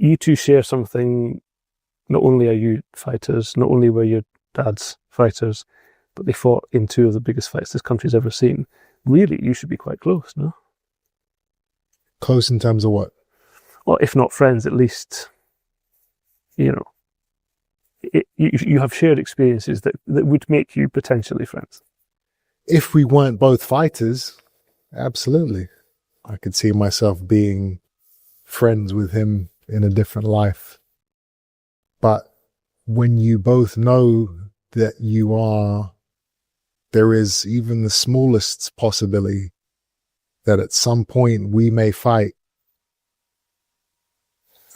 you two share something. Not only are you fighters, not only were your dads fighters, but they fought in two of the biggest fights this country's ever seen. Really, you should be quite close, no? Close in terms of what? Or if not friends, at least, you have shared experiences that would make you potentially friends. If we weren't both fighters, absolutely. I could see myself being friends with him in a different life. But when you both know that there is even the smallest possibility that at some point we may fight,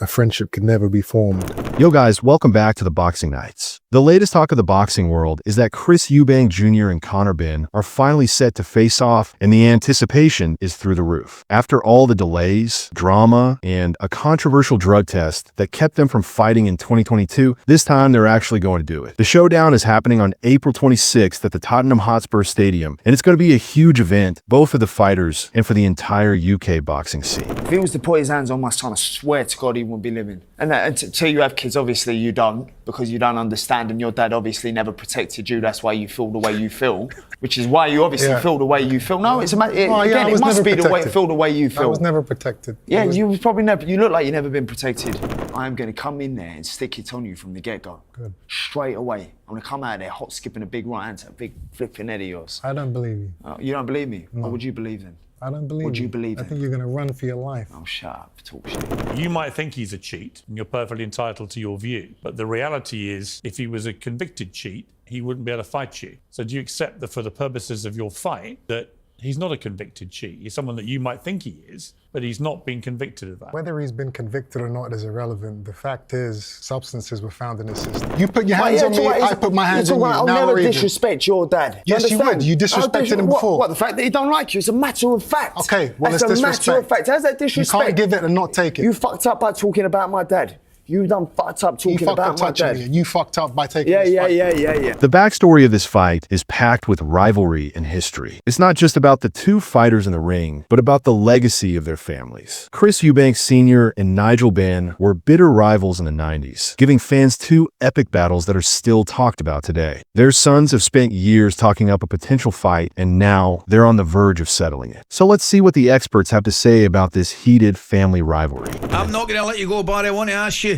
a friendship could never be formed. Yo guys, welcome back to the Boxing Nights. The latest talk of the boxing world is that Chris Eubank Jr. and Conor Benn are finally set to face off, and the anticipation is through the roof. After all the delays, drama, and a controversial drug test that kept them from fighting in 2022, this time they're actually going to do it. The showdown is happening on April 26th at the Tottenham Hotspur Stadium, and it's going to be a huge event, both for the fighters and for the entire UK boxing scene. If he was to put his hands on my son, I swear to God he wouldn't be living. And until you have kids, obviously you don't, because you don't understand, and your dad obviously never protected you. That's why you feel the way you feel, which is why you obviously feel the way you feel. No, it's it must be the way feel the way you feel. I was never protected. Yeah, you was probably never. You look like you've never been protected. I am going to come in there and stick it on you from the get-go. Good. Straight away. I'm going to come out of there hot skipping a big right hand to a big flipping head of yours. I don't believe you. You don't believe me? No. What would you believe then? I don't believe What do you believe I think you're going to run for your life. Oh, shut up. Talk shit. You might think he's a cheat, and you're perfectly entitled to your view. But the reality is, if he was a convicted cheat, he wouldn't be able to fight you. So do you accept that for the purposes of your fight, that he's not a convicted cheat? He's someone that you might think he is, but he's not been convicted of that. Whether he's been convicted or not is irrelevant. The fact is, substances were found in his system. You put your hands on me, I put my hands on you. I'll never disrespect your dad. Yes, you would. You disrespected him before. What, the fact that he don't like you? It's a matter of fact. Okay, well, it's disrespect. It's a matter of fact. How's that disrespect? You can't give it and not take it. You fucked up by talking about my dad. You done fucked up talking about my dad. You fucked up by taking Yeah. The backstory of this fight is packed with rivalry and history. It's not just about the two fighters in the ring, but about the legacy of their families. Chris Eubank Sr. and Nigel Benn were bitter rivals in the 90s, giving fans two epic battles that are still talked about today. Their sons have spent years talking up a potential fight, and now they're on the verge of settling it. So let's see what the experts have to say about this heated family rivalry. I'm not going to let you go, Barry. I want to ask you,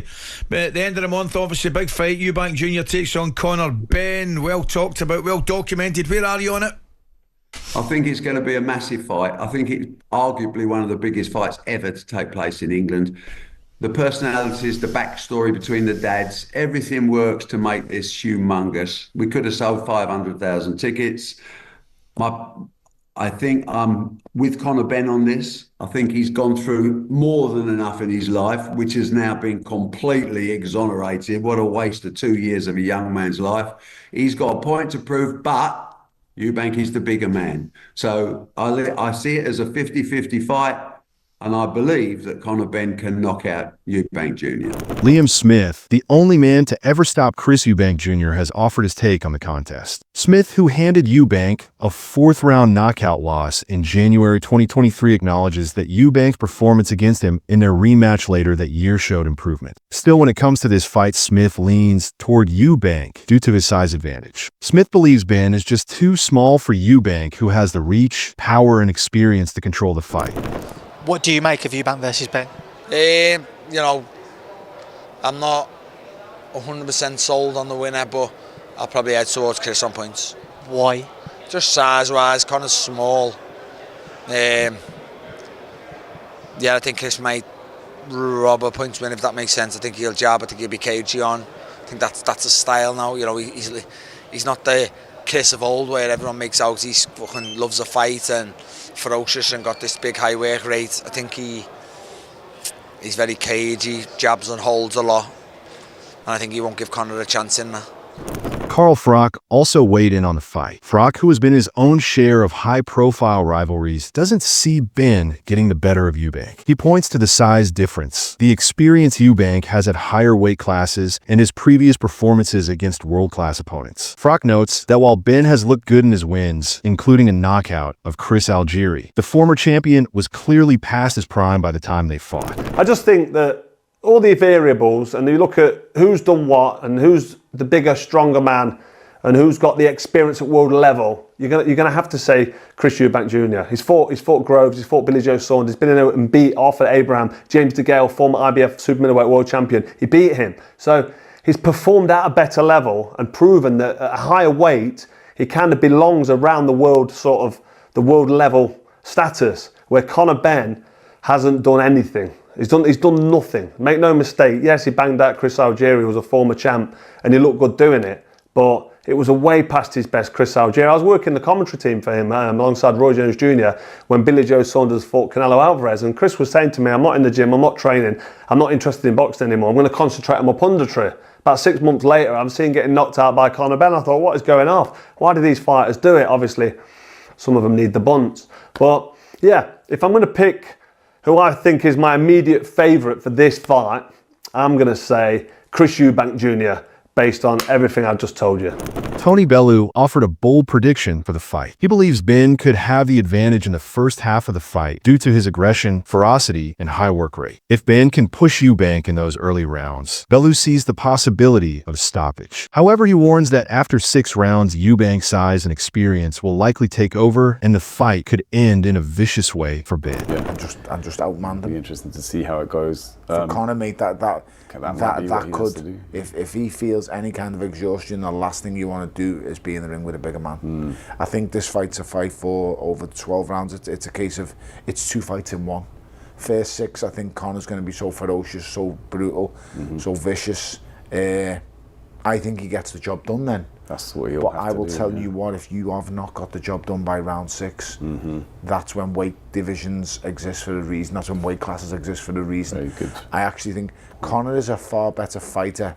but at the end of the month, obviously, big fight. Eubank Jr. takes on Conor. Benn, well talked about, well documented. Where are you on it? I think it's going to be a massive fight. I think it's arguably one of the biggest fights ever to take place in England. The personalities, the backstory between the dads, everything works to make this humongous. We could have sold 500,000 tickets. I think I'm with Conor Benn on this. I think he's gone through more than enough in his life, which has now been completely exonerated. What a waste of 2 years of a young man's life. He's got a point to prove, but Eubank is the bigger man. So I see it as a 50-50 fight. And I believe that Conor Benn can knock out Eubank Jr. Liam Smith, the only man to ever stop Chris Eubank Jr., has offered his take on the contest. Smith, who handed Eubank a fourth-round knockout loss in January 2023, acknowledges that Eubank's performance against him in their rematch later that year showed improvement. Still, when it comes to this fight, Smith leans toward Eubank due to his size advantage. Smith believes Benn is just too small for Eubank, who has the reach, power, and experience to control the fight. What do you make of Eubank versus Benn? I'm not 100% sold on the winner, but I'll probably head towards Chris on points. Why? Just size-wise, Conor's small. I think Chris might rob a points win, if that makes sense. I think he'll jab, I think he'll be cagey on. I think that's a style now. He's not the Chris of old where everyone makes out he fucking loves a fight and ferocious and got this big high work rate. I think he's very cagey, jabs and holds a lot, and I think he won't give Conor a chance in there. Carl Frock also weighed in on the fight. Frock, who has been his own share of high-profile rivalries, doesn't see Benn getting the better of Eubank. He points to the size difference, the experience Eubank has at higher weight classes, and his previous performances against world-class opponents. Frock notes that while Benn has looked good in his wins, including a knockout of Chris Algieri, the former champion was clearly past his prime by the time they fought. I just think that all the variables and you look at who's done what and who's the bigger, stronger man and who's got the experience at world level, you're gonna have to say Chris Eubank Jr. He's fought Groves, he's fought Billy Joe Saunders, he's been in there and beat Arthur Abraham, James DeGale, former IBF super middleweight world champion. He beat him. So he's performed at a better level and proven that at a higher weight, he kind of belongs around the world, sort of the world level status, where Conor Benn hasn't done anything. He's done nothing. Make no mistake. Yes, he banged out Chris Algieri, who was a former champ, and he looked good doing it. But it was a way past his best, Chris Algieri. I was working the commentary team for him alongside Roy Jones Jr. when Billy Joe Saunders fought Canelo Alvarez, and Chris was saying to me, I'm not in the gym, I'm not training, I'm not interested in boxing anymore, I'm going to concentrate on my punditry. About 6 months later, I'm seeing getting knocked out by Conor Benn. I thought, what is going on? Why do these fighters do it? Obviously, some of them need the bunts. But yeah, if I'm going to pick who I think is my immediate favourite for this fight, I'm going to say Chris Eubank Jr., based on everything I've just told you. Tony Bellew offered a bold prediction for the fight. He believes Benn could have the advantage in the first half of the fight due to his aggression, ferocity, and high work rate. If Benn can push Eubank in those early rounds, Bellew sees the possibility of stoppage. However, he warns that after 6 rounds, Eubank's size and experience will likely take over, and the fight could end in a vicious way for Benn. Yeah, and just outmanned him. It'll be interesting to see how it goes. For Conor, mate, that could, if if he feels any kind of exhaustion, the last thing you want to do is be in the ring with a bigger man. I think this fight's a fight for over 12 rounds. It's a case of, it's 2 fights in one. First 6, I think Conor's going to be so ferocious, so brutal, so vicious. I think he gets the job done then. That's what he'll But have I to will do, tell you what, if you have not got the job done by round 6, that's when weight divisions exist for a reason. That's when weight classes exist for a reason. Very good. I actually think Conor is a far better fighter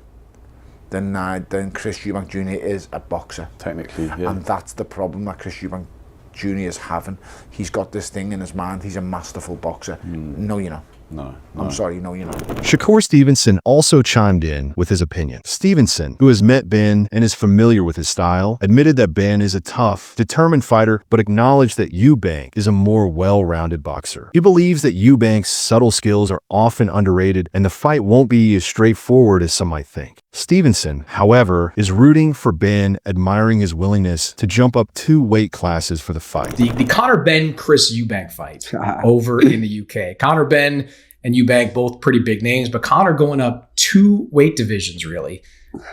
than Chris Eubank Jr. is a boxer. Technically, yeah. And that's the problem that Chris Eubank Jr. is having. He's got this thing in his mind. He's a masterful boxer. No, you're not. No. I'm sorry, no, you're not. Shakur Stevenson also chimed in with his opinion. Stevenson, who has met Benn and is familiar with his style, admitted that Benn is a tough, determined fighter, but acknowledged that Eubank is a more well-rounded boxer. He believes that Eubank's subtle skills are often underrated and the fight won't be as straightforward as some might think. Stevenson, however, is rooting for Benn, admiring his willingness to jump up 2 weight classes for the fight. The Conor Benn Chris Eubank fight over in the UK. Conor Benn and Eubank, both pretty big names, but Conor going up 2 weight divisions really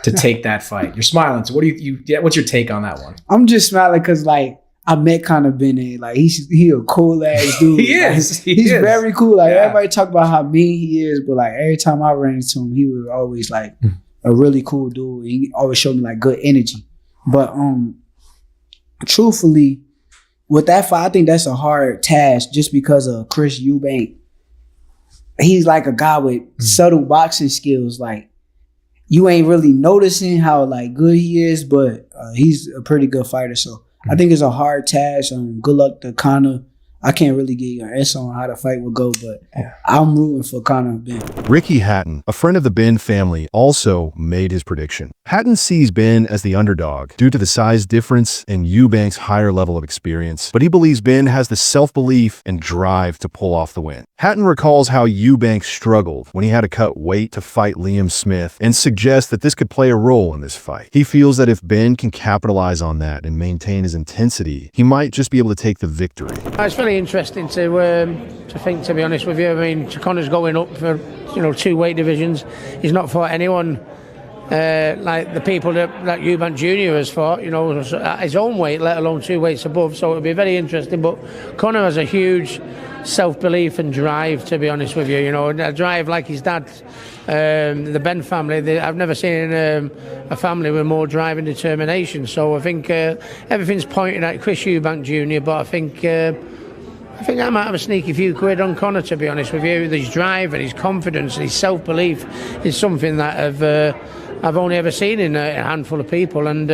to take that fight. You're smiling. So what do you what's your take on that one? I'm just smiling because like I met Conor Benn, like he a cool ass dude. He is. He's very cool. Like everybody talk about how mean he is, but like every time I ran into him, he was always like a really cool dude. He always showed me like good energy. But truthfully, with that fight, I think that's a hard task just because of Chris Eubank. He's like a guy with subtle boxing skills. Like you ain't really noticing how like good he is, but he's a pretty good fighter. So I think it's a hard task. Good luck to Conor. I can't really give you an answer on how the fight will go, but I'm rooting for Conor Benn. Ricky Hatton, a friend of the Benn family, also made his prediction. Hatton sees Benn as the underdog due to the size difference and Eubank's higher level of experience, but he believes Benn has the self-belief and drive to pull off the win. Hatton recalls how Eubank struggled when he had to cut weight to fight Liam Smith and suggests that this could play a role in this fight. He feels that if Benn can capitalize on that and maintain his intensity, he might just be able to take the victory. It's really interesting to think, to be honest with you. I mean, Conor's going up for 2 weight divisions. He's not fought anyone like the people that Eubank Jr. has fought, at his own weight, let alone 2 weights above. So it'll be very interesting. But Conor has a huge self-belief and drive, to be honest with you. A drive like his dad. The Benn family, I've never seen a family with more drive and determination. So I think everything's pointing at Chris Eubank Jr. But I think I might have a sneaky few quid on Conor, to be honest with you. His drive and his confidence and his self-belief is something that I've only ever seen in a handful of people, and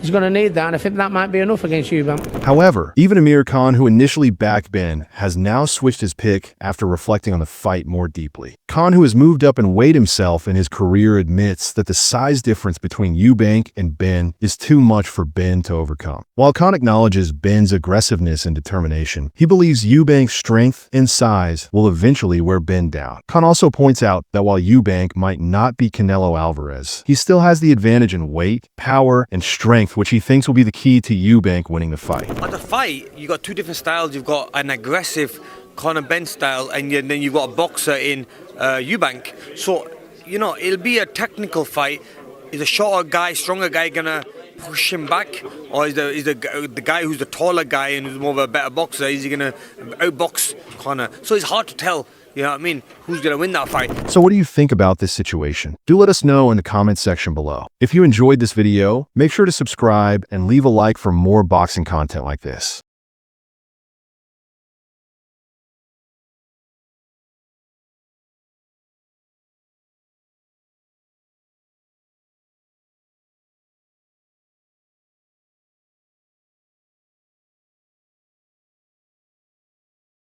he's going to need that, and I think that might be enough against Eubank. However, even Amir Khan, who initially backed Benn, has now switched his pick after reflecting on the fight more deeply. Con, who has moved up and weighed himself in his career, admits that the size difference between Eubank and Benn is too much for Benn to overcome. While Con acknowledges Benn's aggressiveness and determination, he believes Eubank's strength and size will eventually wear Benn down. Con also points out that while Eubank might not be Canelo Alvarez, he still has the advantage in weight, power, and strength, which he thinks will be the key to Eubank winning the fight. At the fight, you've got two different styles. You've got an aggressive Conor Benn style, and then you've got a boxer in Eubank. So, it'll be a technical fight. Is a shorter guy, stronger guy gonna push him back? Or is the guy who's the taller guy and who's more of a better boxer, is he gonna outbox Conor? So it's hard to tell, you know what I mean, who's gonna win that fight. So what do you think about this situation? Do let us know in the comment section below. If you enjoyed this video, make sure to subscribe and leave a like for more boxing content like this.